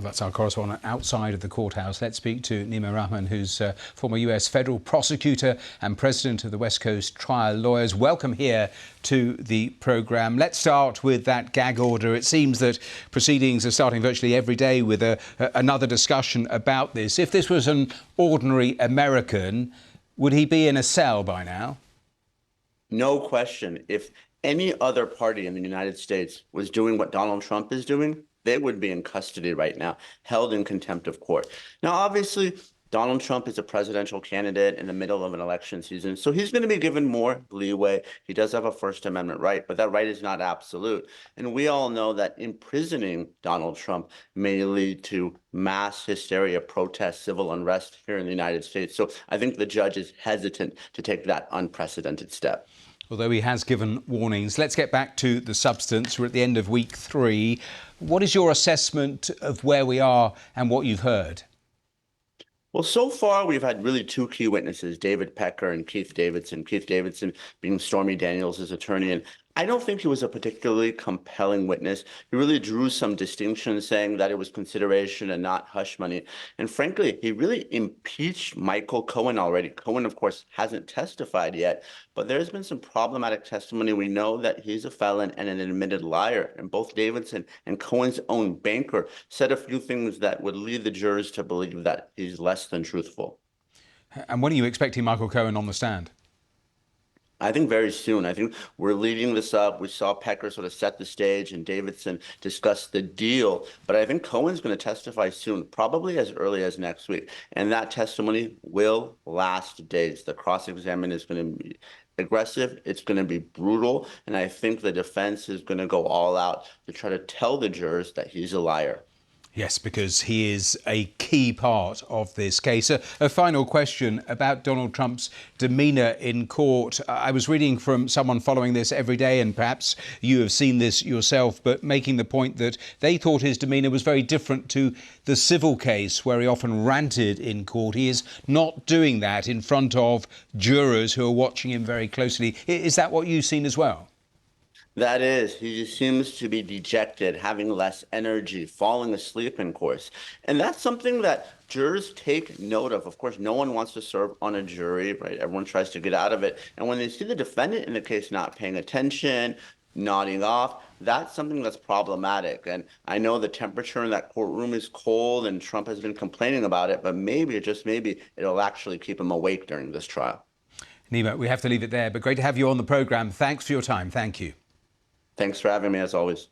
Well, that's our correspondent outside of the courthouse. Let's speak to Neama Rahmani, who's former US federal prosecutor and president of the West Coast Trial Lawyers. Welcome here to the programme. Let's start with that gag order. It seems that proceedings are starting virtually every day with another discussion about this. If this was an ordinary American, would he be in a cell by now? No question. If any other party in the United States was doing what Donald Trump is doing, they would be in custody right now, held in contempt of court. Now, obviously, Donald Trump is a presidential candidate in the middle of an election season, so he's going to be given more leeway. He does have a First Amendment right, but that right is not absolute. And we all know that imprisoning Donald Trump may lead to mass hysteria, protests, civil unrest here in the United States. So I think the judge is hesitant to take that unprecedented step. Although he has given warnings. Let's get back to the substance. We're at the end of week 3. What is your assessment of where we are and what you've heard? Well, so far, we've had really two key witnesses, David Pecker and Keith Davidson. Keith Davidson being Stormy Daniels' attorney. And I don't think he was a particularly compelling witness. He really drew some distinctions, saying that it was consideration and not hush money. And frankly, he really impeached Michael Cohen already. Cohen, of course, hasn't testified yet, but there's been some problematic testimony. We know that he's a felon and an admitted liar. And both Davidson and Cohen's own banker said a few things that would lead the jurors to believe that he's less than truthful. And when are you expecting Michael Cohen on the stand? I think very soon. I think we're leading this up. We saw Pecker sort of set the stage and Davidson discuss the deal. But I think Cohen's going to testify soon, probably as early as next week. And that testimony will last days. The cross-examination is going to be aggressive. It's going to be brutal. And I think the defense is going to go all out to try to tell the jurors that he's a liar. Yes, because he is a key part of this case. A final question about Donald Trump's demeanour in court. I was reading from someone following this every day, and perhaps you have seen this yourself, but making the point that they thought his demeanour was very different to the civil case where he often ranted in court. He is not doing that in front of jurors who are watching him very closely. Is that what you've seen as well? That is, he just seems to be dejected, having less energy, falling asleep in course. And that's something that jurors take note of. Of course, no one wants to serve on a jury, right? Everyone tries to get out of it. And when they see the defendant in the case not paying attention, nodding off, that's something that's problematic. And I know the temperature in that courtroom is cold and Trump has been complaining about it, but maybe, just maybe, it'll actually keep him awake during this trial. Neama, we have to leave it there, but great to have you on the programme. Thanks for your time. Thank you. Thanks for having me, as always.